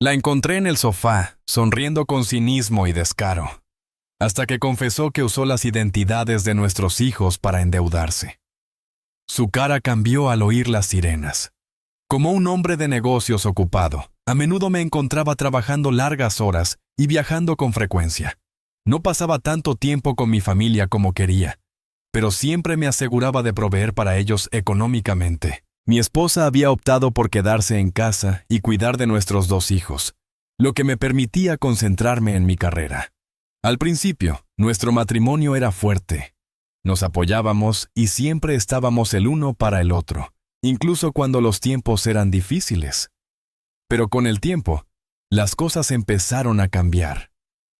La encontré en el sofá, sonriendo con cinismo y descaro, hasta que confesó que usó las identidades de nuestros hijos para endeudarse. Su cara cambió al oír las sirenas. Como un hombre de negocios ocupado, a menudo me encontraba trabajando largas horas y viajando con frecuencia. No pasaba tanto tiempo con mi familia como quería, pero siempre me aseguraba de proveer para ellos económicamente. Mi esposa había optado por quedarse en casa y cuidar de nuestros 2 hijos, lo que me permitía concentrarme en mi carrera. Al principio, nuestro matrimonio era fuerte. Nos apoyábamos y siempre estábamos el uno para el otro, incluso cuando los tiempos eran difíciles. Pero con el tiempo, las cosas empezaron a cambiar.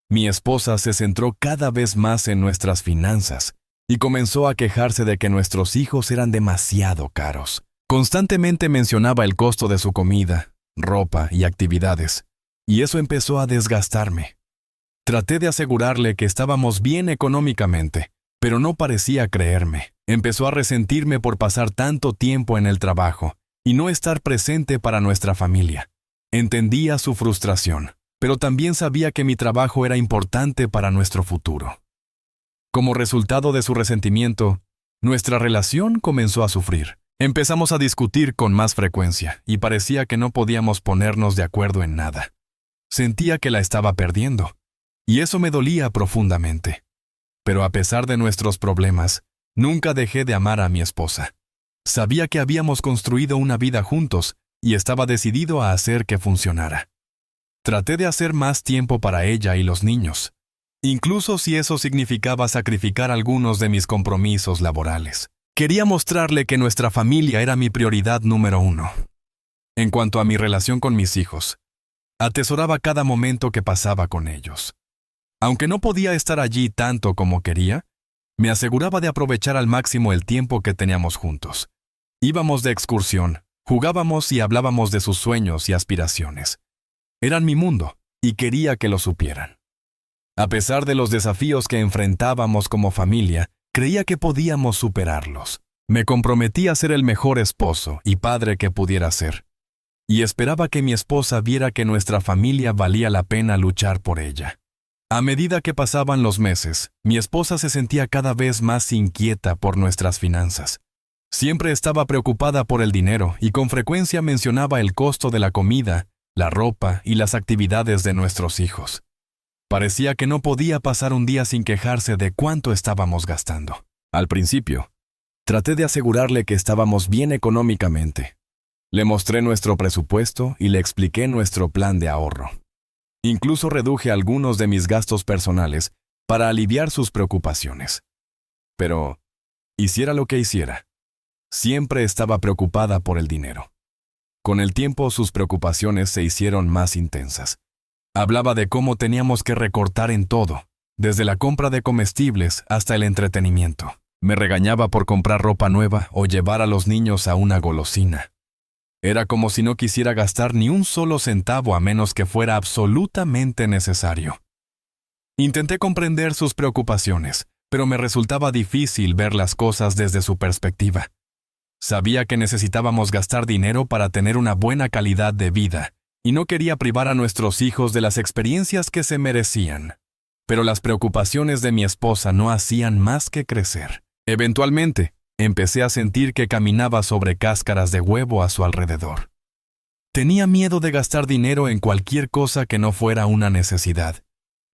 Mi esposa se centró cada vez más en nuestras finanzas y comenzó a quejarse de que nuestros hijos eran demasiado caros. Constantemente mencionaba el costo de su comida, ropa y actividades, y eso empezó a desgastarme. Traté de asegurarle que estábamos bien económicamente, pero no parecía creerme. Empezó a resentirme por pasar tanto tiempo en el trabajo y no estar presente para nuestra familia. Entendía su frustración, pero también sabía que mi trabajo era importante para nuestro futuro. Como resultado de su resentimiento, nuestra relación comenzó a sufrir. Empezamos a discutir con más frecuencia y parecía que no podíamos ponernos de acuerdo en nada. Sentía que la estaba perdiendo, y eso me dolía profundamente. Pero a pesar de nuestros problemas, nunca dejé de amar a mi esposa. Sabía que habíamos construido una vida juntos y estaba decidido a hacer que funcionara. Traté de hacer más tiempo para ella y los niños, incluso si eso significaba sacrificar algunos de mis compromisos laborales. Quería mostrarle que nuestra familia era mi prioridad número 1. En cuanto a mi relación con mis hijos, atesoraba cada momento que pasaba con ellos. Aunque no podía estar allí tanto como quería, me aseguraba de aprovechar al máximo el tiempo que teníamos juntos. Íbamos de excursión, jugábamos y hablábamos de sus sueños y aspiraciones. Eran mi mundo, y quería que lo supieran. A pesar de los desafíos que enfrentábamos como familia, creía que podíamos superarlos. Me comprometí a ser el mejor esposo y padre que pudiera ser, y esperaba que mi esposa viera que nuestra familia valía la pena luchar por ella. A medida que pasaban los meses, mi esposa se sentía cada vez más inquieta por nuestras finanzas. Siempre estaba preocupada por el dinero y con frecuencia mencionaba el costo de la comida, la ropa y las actividades de nuestros hijos. Parecía que no podía pasar un día sin quejarse de cuánto estábamos gastando. Al principio, traté de asegurarle que estábamos bien económicamente. Le mostré nuestro presupuesto y le expliqué nuestro plan de ahorro. Incluso reduje algunos de mis gastos personales para aliviar sus preocupaciones. Pero, hiciera lo que hiciera, siempre estaba preocupada por el dinero. Con el tiempo sus preocupaciones se hicieron más intensas. Hablaba de cómo teníamos que recortar en todo, desde la compra de comestibles hasta el entretenimiento. Me regañaba por comprar ropa nueva o llevar a los niños a una golosina. Era como si no quisiera gastar ni un solo centavo a menos que fuera absolutamente necesario. Intenté comprender sus preocupaciones, pero me resultaba difícil ver las cosas desde su perspectiva. Sabía que necesitábamos gastar dinero para tener una buena calidad de vida, y no quería privar a nuestros hijos de las experiencias que se merecían. Pero las preocupaciones de mi esposa no hacían más que crecer. Eventualmente, empecé a sentir que caminaba sobre cáscaras de huevo a su alrededor. Tenía miedo de gastar dinero en cualquier cosa que no fuera una necesidad,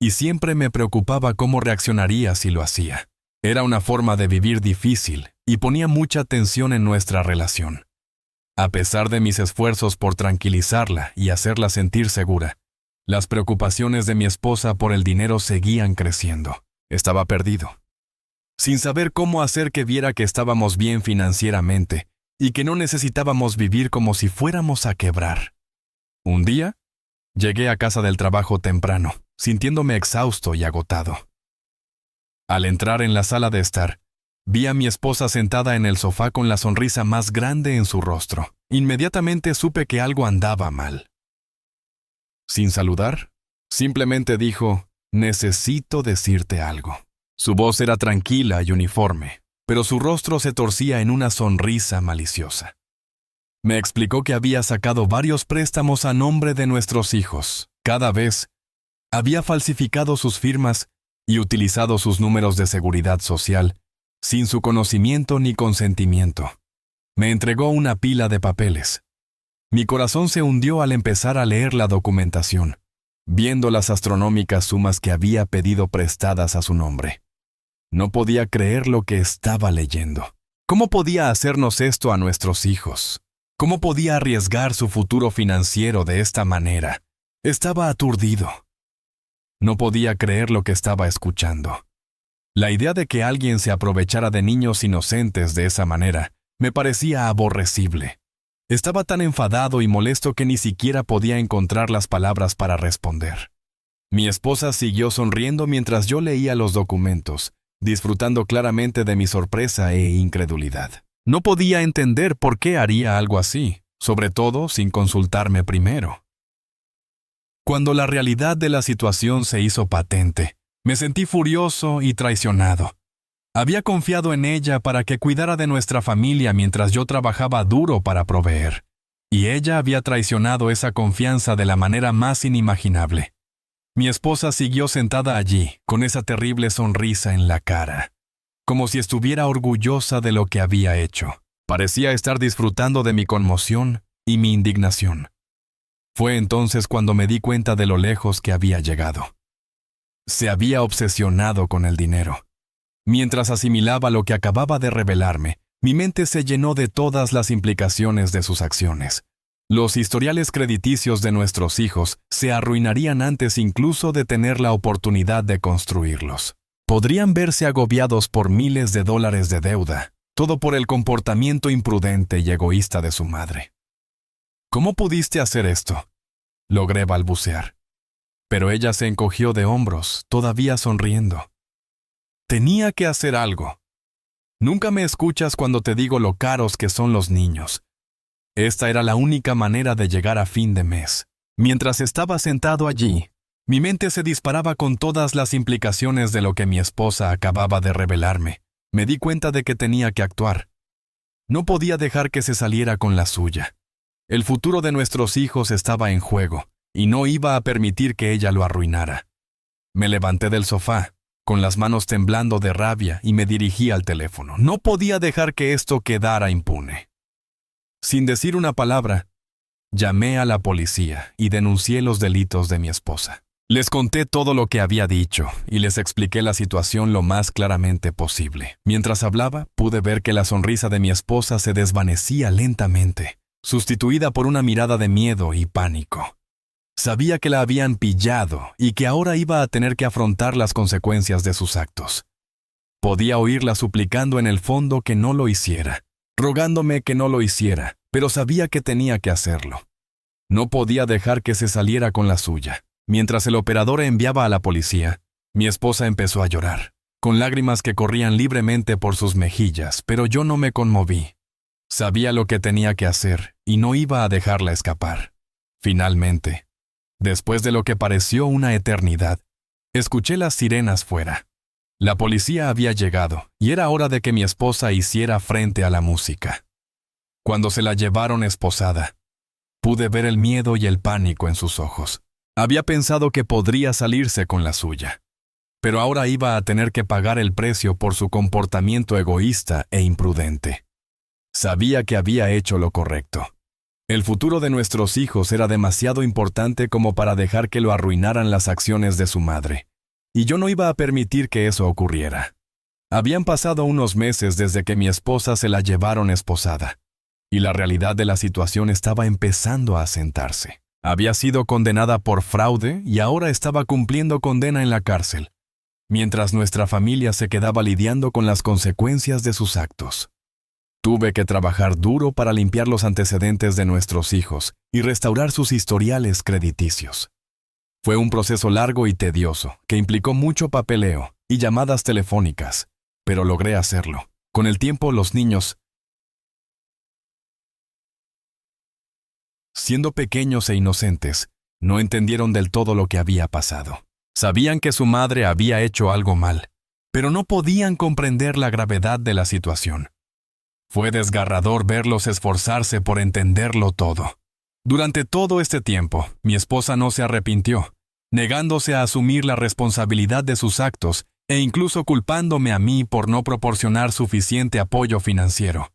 y siempre me preocupaba cómo reaccionaría si lo hacía. Era una forma de vivir difícil y ponía mucha tensión en nuestra relación. A pesar de mis esfuerzos por tranquilizarla y hacerla sentir segura, las preocupaciones de mi esposa por el dinero seguían creciendo. Estaba perdido. Sin saber cómo hacer que viera que estábamos bien financieramente y que no necesitábamos vivir como si fuéramos a quebrar. Un día, llegué a casa del trabajo temprano, sintiéndome exhausto y agotado. Al entrar en la sala de estar, vi a mi esposa sentada en el sofá con la sonrisa más grande en su rostro. Inmediatamente supe que algo andaba mal. Sin saludar, simplemente dijo, «Necesito decirte algo». Su voz era tranquila y uniforme, pero su rostro se torcía en una sonrisa maliciosa. Me explicó que había sacado varios préstamos a nombre de nuestros hijos. Cada vez había falsificado sus firmas y utilizado sus números de seguridad social, sin su conocimiento ni consentimiento. Me entregó una pila de papeles. Mi corazón se hundió al empezar a leer la documentación, viendo las astronómicas sumas que había pedido prestadas a su nombre. No podía creer lo que estaba leyendo. ¿Cómo podía hacernos esto a nuestros hijos? ¿Cómo podía arriesgar su futuro financiero de esta manera? Estaba aturdido. No podía creer lo que estaba escuchando. La idea de que alguien se aprovechara de niños inocentes de esa manera me parecía aborrecible. Estaba tan enfadado y molesto que ni siquiera podía encontrar las palabras para responder. Mi esposa siguió sonriendo mientras yo leía los documentos, disfrutando claramente de mi sorpresa e incredulidad. No podía entender por qué haría algo así, sobre todo sin consultarme primero. Cuando la realidad de la situación se hizo patente, me sentí furioso y traicionado. Había confiado en ella para que cuidara de nuestra familia mientras yo trabajaba duro para proveer, y ella había traicionado esa confianza de la manera más inimaginable. Mi esposa siguió sentada allí, con esa terrible sonrisa en la cara, como si estuviera orgullosa de lo que había hecho. Parecía estar disfrutando de mi conmoción y mi indignación. Fue entonces cuando me di cuenta de lo lejos que había llegado. Se había obsesionado con el dinero. Mientras asimilaba lo que acababa de revelarme, mi mente se llenó de todas las implicaciones de sus acciones. Los historiales crediticios de nuestros hijos se arruinarían antes incluso de tener la oportunidad de construirlos. Podrían verse agobiados por miles de dólares de deuda, todo por el comportamiento imprudente y egoísta de su madre. ¿Cómo pudiste hacer esto?, logré balbucear. Pero ella se encogió de hombros, todavía sonriendo. Tenía que hacer algo. Nunca me escuchas cuando te digo lo caros que son los niños. Esta era la única manera de llegar a fin de mes. Mientras estaba sentado allí, mi mente se disparaba con todas las implicaciones de lo que mi esposa acababa de revelarme. Me di cuenta de que tenía que actuar. No podía dejar que se saliera con la suya. El futuro de nuestros hijos estaba en juego, y no iba a permitir que ella lo arruinara. Me levanté del sofá, con las manos temblando de rabia, y me dirigí al teléfono. No podía dejar que esto quedara impune. Sin decir una palabra, llamé a la policía y denuncié los delitos de mi esposa. Les conté todo lo que había dicho y les expliqué la situación lo más claramente posible. Mientras hablaba, pude ver que la sonrisa de mi esposa se desvanecía lentamente, sustituida por una mirada de miedo y pánico. Sabía que la habían pillado y que ahora iba a tener que afrontar las consecuencias de sus actos. Podía oírla suplicando en el fondo que no lo hiciera, rogándome que no lo hiciera, pero sabía que tenía que hacerlo. No podía dejar que se saliera con la suya. Mientras el operador enviaba a la policía, mi esposa empezó a llorar, con lágrimas que corrían libremente por sus mejillas, pero yo no me conmoví. Sabía lo que tenía que hacer y no iba a dejarla escapar. Finalmente, después de lo que pareció una eternidad, escuché las sirenas fuera. La policía había llegado y era hora de que mi esposa hiciera frente a la música. Cuando se la llevaron esposada, pude ver el miedo y el pánico en sus ojos. Había pensado que podría salirse con la suya, pero ahora iba a tener que pagar el precio por su comportamiento egoísta e imprudente. Sabía que había hecho lo correcto. El futuro de nuestros hijos era demasiado importante como para dejar que lo arruinaran las acciones de su madre, y yo no iba a permitir que eso ocurriera. Habían pasado unos meses desde que mi esposa se la llevaron esposada, y la realidad de la situación estaba empezando a asentarse. Había sido condenada por fraude y ahora estaba cumpliendo condena en la cárcel, mientras nuestra familia se quedaba lidiando con las consecuencias de sus actos. Tuve que trabajar duro para limpiar los antecedentes de nuestros hijos y restaurar sus historiales crediticios. Fue un proceso largo y tedioso, que implicó mucho papeleo y llamadas telefónicas, pero logré hacerlo. Con el tiempo, los niños, siendo pequeños e inocentes, no entendieron del todo lo que había pasado. Sabían que su madre había hecho algo mal, pero no podían comprender la gravedad de la situación. Fue desgarrador verlos esforzarse por entenderlo todo. Durante todo este tiempo, mi esposa no se arrepintió, negándose a asumir la responsabilidad de sus actos e incluso culpándome a mí por no proporcionar suficiente apoyo financiero.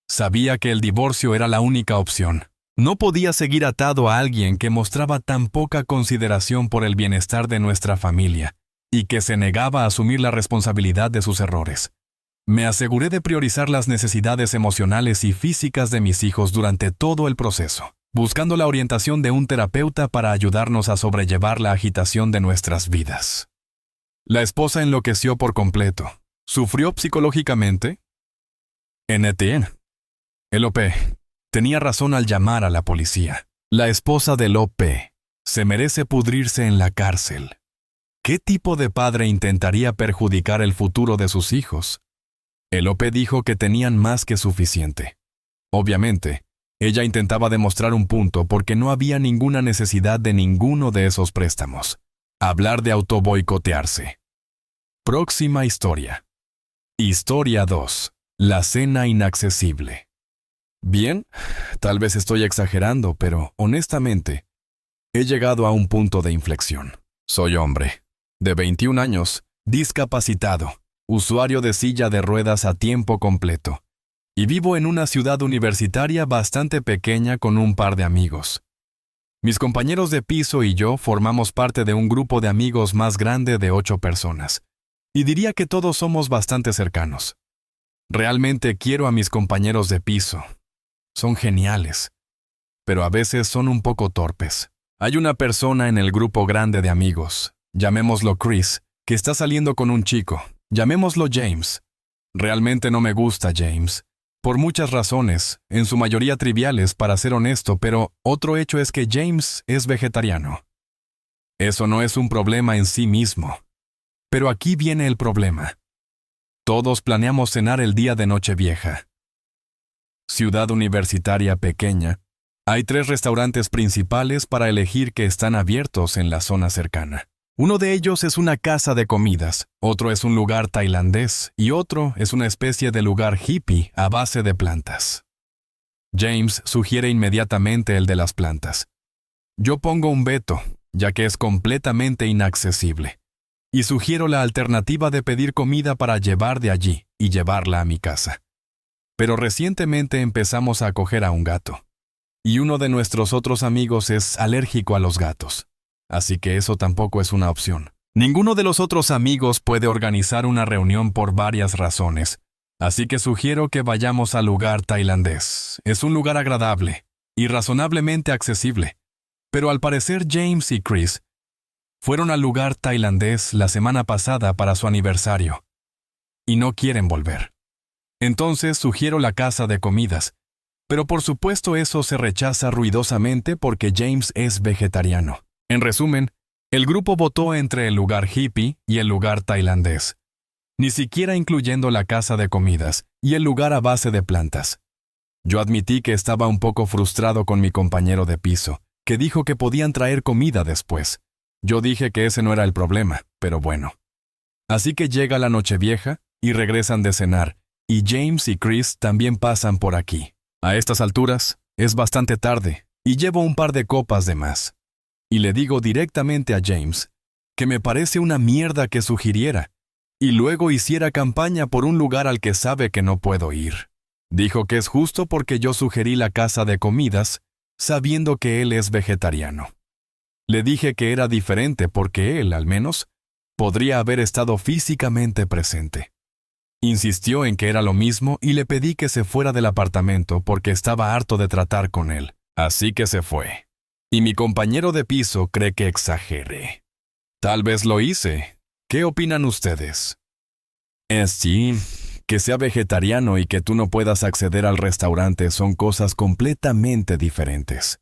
Sabía que el divorcio era la única opción. No podía seguir atado a alguien que mostraba tan poca consideración por el bienestar de nuestra familia y que se negaba a asumir la responsabilidad de sus errores. Me aseguré de priorizar las necesidades emocionales y físicas de mis hijos durante todo el proceso, buscando la orientación de un terapeuta para ayudarnos a sobrellevar la agitación de nuestras vidas. La esposa enloqueció por completo. ¿Sufrió psicológicamente? Etienne. L.O.P. tenía razón al llamar a la policía. La esposa de L.O.P. se merece pudrirse en la cárcel. ¿Qué tipo de padre intentaría perjudicar el futuro de sus hijos? L.O.P. dijo que tenían más que suficiente. Obviamente, ella intentaba demostrar un punto porque no había ninguna necesidad de ninguno de esos préstamos. Hablar de autoboicotearse. Próxima historia. Historia 2. La cena inaccesible. Bien, tal vez estoy exagerando, pero honestamente, he llegado a un punto de inflexión. Soy hombre, de 21 años, discapacitado, usuario de silla de ruedas a tiempo completo, y vivo en una ciudad universitaria bastante pequeña con un par de amigos. Mis compañeros de piso y yo formamos parte de un grupo de amigos más grande de 8 personas, y diría que todos somos bastante cercanos. Realmente quiero a mis compañeros de piso. Son geniales, pero a veces son un poco torpes. Hay una persona en el grupo grande de amigos, llamémoslo Chris, que está saliendo con un chico, llamémoslo James. Realmente no me gusta James, por muchas razones, en su mayoría triviales para ser honesto, pero otro hecho es que James es vegetariano. Eso no es un problema en sí mismo. Pero aquí viene el problema. Todos planeamos cenar el día de Nochevieja. Ciudad universitaria pequeña, hay 3 restaurantes principales para elegir que están abiertos en la zona cercana. Uno de ellos es una casa de comidas, otro es un lugar tailandés y otro es una especie de lugar hippie a base de plantas. James sugiere inmediatamente el de las plantas. Yo pongo un veto, ya que es completamente inaccesible, y sugiero la alternativa de pedir comida para llevar de allí y llevarla a mi casa. Pero recientemente empezamos a acoger a un gato, y uno de nuestros otros amigos es alérgico a los gatos, así que eso tampoco es una opción. Ninguno de los otros amigos puede organizar una reunión por varias razones, así que sugiero que vayamos al lugar tailandés. Es un lugar agradable y razonablemente accesible, pero al parecer James y Chris fueron al lugar tailandés la semana pasada para su aniversario, y no quieren volver. Entonces sugiero la casa de comidas, pero por supuesto eso se rechaza ruidosamente porque James es vegetariano. En resumen, el grupo votó entre el lugar hippie y el lugar tailandés, ni siquiera incluyendo la casa de comidas y el lugar a base de plantas. Yo admití que estaba un poco frustrado con mi compañero de piso, que dijo que podían traer comida después. Yo dije que ese no era el problema, pero bueno. Así que llega la Nochevieja y regresan de cenar, y James y Chris también pasan por aquí. A estas alturas, es bastante tarde, y llevo un par de copas de más. Y le digo directamente a James que me parece una mierda que sugiriera, y luego hiciera campaña por un lugar al que sabe que no puedo ir. Dijo que es justo porque yo sugerí la casa de comidas, sabiendo que él es vegetariano. Le dije que era diferente porque él, al menos, podría haber estado físicamente presente. Insistió en que era lo mismo y le pedí que se fuera del apartamento porque estaba harto de tratar con él. Así que se fue. Y mi compañero de piso cree que exageré. Tal vez lo hice. ¿Qué opinan ustedes? Sí, que sea vegetariano y que tú no puedas acceder al restaurante son cosas completamente diferentes.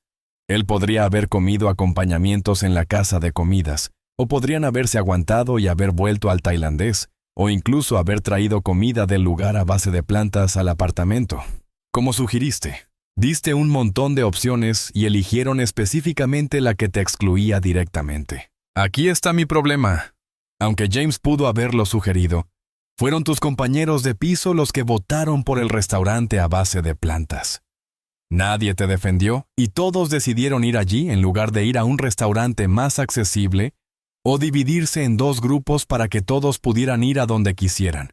Él podría haber comido acompañamientos en la casa de comidas, o podrían haberse aguantado y haber vuelto al tailandés, o incluso haber traído comida del lugar a base de plantas al apartamento. Como sugeriste, diste un montón de opciones y eligieron específicamente la que te excluía directamente. Aquí está mi problema. Aunque James pudo haberlo sugerido, Fueron tus compañeros de piso los que votaron por el restaurante a base de plantas. Nadie te defendió y todos decidieron ir allí en lugar de ir a un restaurante más accesible o dividirse en dos grupos para que todos pudieran ir a donde quisieran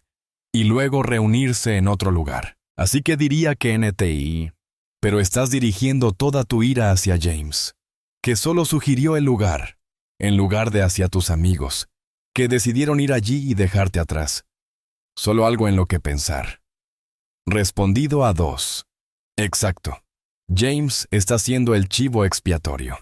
y luego reunirse en otro lugar. Así que diría que NTI, pero estás dirigiendo toda tu ira hacia James, que solo sugirió el lugar, en lugar de hacia tus amigos, que decidieron ir allí y dejarte atrás. Solo algo en lo que pensar. Respondido a 2. Exacto. James está siendo el chivo expiatorio.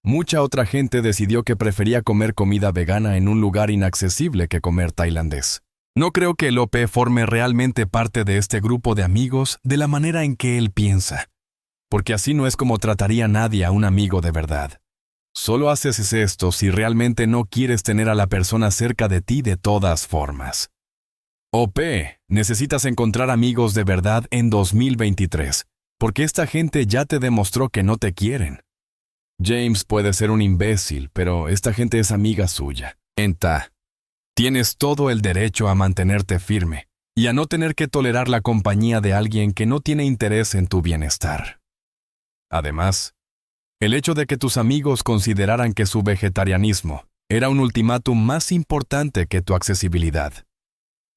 Mucha otra gente decidió que prefería comer comida vegana en un lugar inaccesible que comer tailandés. No creo que el OP forme realmente parte de este grupo de amigos de la manera en que él piensa, porque así no es como trataría nadie a un amigo de verdad. Solo haces esto si realmente no quieres tener a la persona cerca de ti de todas formas. OP, necesitas encontrar amigos de verdad en 2023, porque esta gente ya te demostró que no te quieren. James puede ser un imbécil, pero esta gente es amiga suya. Tienes todo el derecho a mantenerte firme y a no tener que tolerar la compañía de alguien que no tiene interés en tu bienestar. Además, el hecho de que tus amigos consideraran que su vegetarianismo era un ultimátum más importante que tu accesibilidad.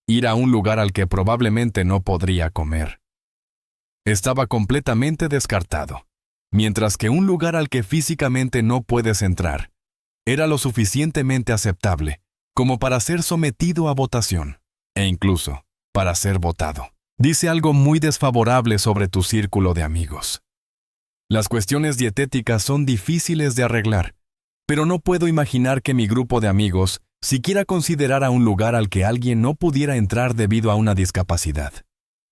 Ir a un lugar al que probablemente no podría comer. Estaba completamente descartado, mientras que un lugar al que físicamente no puedes entrar era lo suficientemente aceptable como para ser sometido a votación, e incluso para ser votado. Dice algo muy desfavorable sobre tu círculo de amigos. Las cuestiones dietéticas son difíciles de arreglar, pero no puedo imaginar que mi grupo de amigos siquiera considerara un lugar al que alguien no pudiera entrar debido a una discapacidad.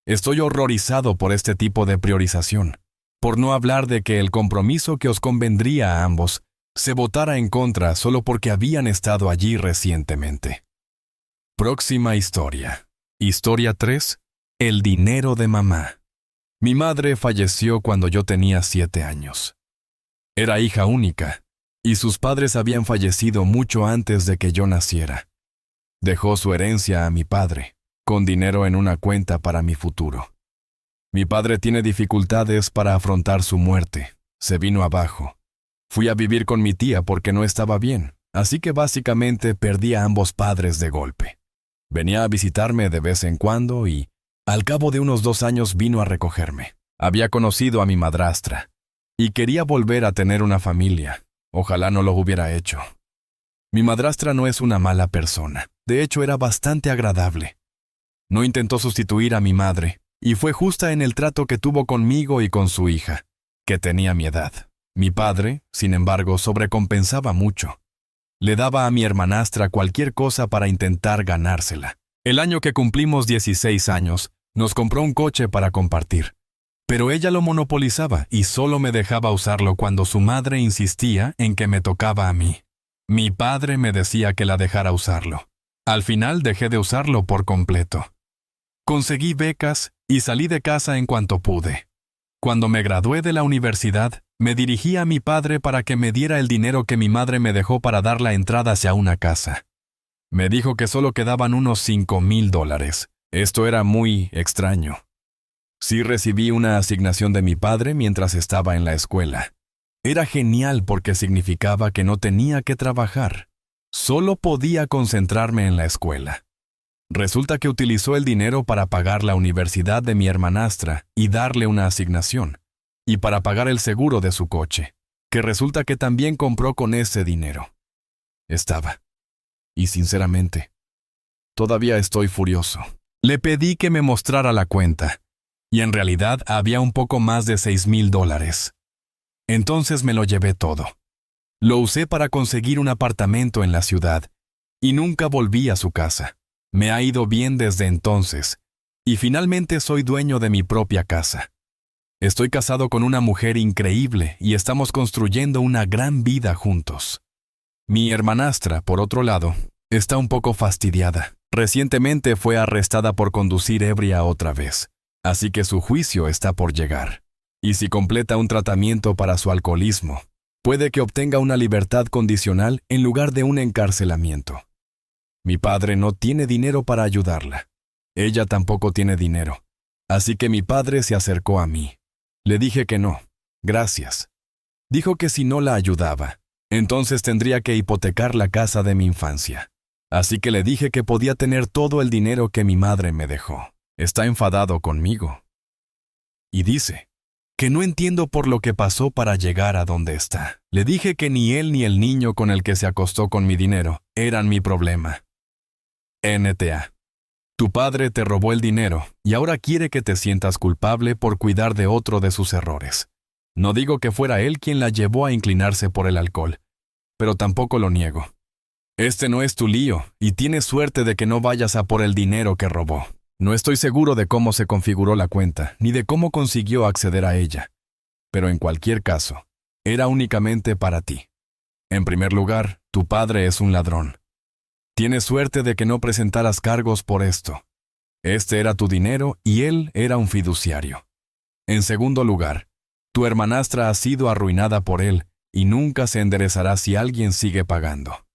Estoy horrorizado por este tipo de priorización, por no hablar de que el compromiso que os convendría a ambos se votara en contra solo porque habían estado allí recientemente. Próxima historia. Historia 3. El dinero de mamá. Mi madre falleció cuando yo tenía 7 años. Era hija única, y sus padres habían fallecido mucho antes de que yo naciera. Dejó su herencia a mi padre, con dinero en una cuenta para mi futuro. Mi padre tiene dificultades para afrontar su muerte. Se vino abajo. Fui a vivir con mi tía porque no estaba bien, así que básicamente perdí a ambos padres de golpe. Venía a visitarme de vez en cuando y, al cabo de unos 2 años, vino a recogerme. Había conocido a mi madrastra y quería volver a tener una familia. Ojalá no lo hubiera hecho. Mi madrastra no es una mala persona. De hecho, era bastante agradable. No intentó sustituir a mi madre y fue justa en el trato que tuvo conmigo y con su hija, que tenía mi edad. Mi padre, sin embargo, sobrecompensaba mucho. Le daba a mi hermanastra cualquier cosa para intentar ganársela. El año que cumplimos 16 años, nos compró un coche para compartir. Pero ella lo monopolizaba y solo me dejaba usarlo cuando su madre insistía en que me tocaba a mí. Mi padre me decía que la dejara usarlo. Al final dejé de usarlo por completo. Conseguí becas y salí de casa en cuanto pude. Cuando me gradué de la universidad, me dirigí a mi padre para que me diera el dinero que mi madre me dejó para dar la entrada hacia una casa. Me dijo que solo quedaban unos $5,000. Esto era muy extraño. Sí recibí una asignación de mi padre mientras estaba en la escuela. Era genial porque significaba que no tenía que trabajar. Solo podía concentrarme en la escuela. Resulta que utilizó el dinero para pagar la universidad de mi hermanastra y darle una asignación, y para pagar el seguro de su coche, que resulta que también compró con ese dinero. Y sinceramente, todavía estoy furioso. Le pedí que me mostrara la cuenta, y en realidad había un poco más de $6,000. Entonces me lo llevé todo. Lo usé para conseguir un apartamento en la ciudad, y nunca volví a su casa. Me ha ido bien desde entonces, y finalmente soy dueño de mi propia casa. Estoy casado con una mujer increíble y estamos construyendo una gran vida juntos. Mi hermanastra, por otro lado, está un poco fastidiada. Recientemente fue arrestada por conducir ebria otra vez, así que su juicio está por llegar. Y si completa un tratamiento para su alcoholismo, puede que obtenga una libertad condicional en lugar de un encarcelamiento. Mi padre no tiene dinero para ayudarla. Ella tampoco tiene dinero. Así que mi padre se acercó a mí. Le dije que no, gracias. Dijo que si no la ayudaba, entonces tendría que hipotecar la casa de mi infancia. Así que le dije que podía tener todo el dinero que mi madre me dejó. Está enfadado conmigo. Y dice que no entiendo por lo que pasó para llegar a donde está. Le dije que ni él ni el niño con el que se acostó con mi dinero eran mi problema. NTA. Tu padre te robó el dinero y ahora quiere que te sientas culpable por cuidar de otro de sus errores. No digo que fuera él quien la llevó a inclinarse por el alcohol, pero tampoco lo niego. Este no es tu lío y tienes suerte de que no vayas a por el dinero que robó. No estoy seguro de cómo se configuró la cuenta, ni de cómo consiguió acceder a ella. Pero en cualquier caso, era únicamente para ti. En primer lugar, tu padre es un ladrón. Tienes suerte de que no presentaras cargos por esto. Este era tu dinero y él era un fiduciario. En segundo lugar, tu hermanastra ha sido arruinada por él y nunca se enderezará si alguien sigue pagando.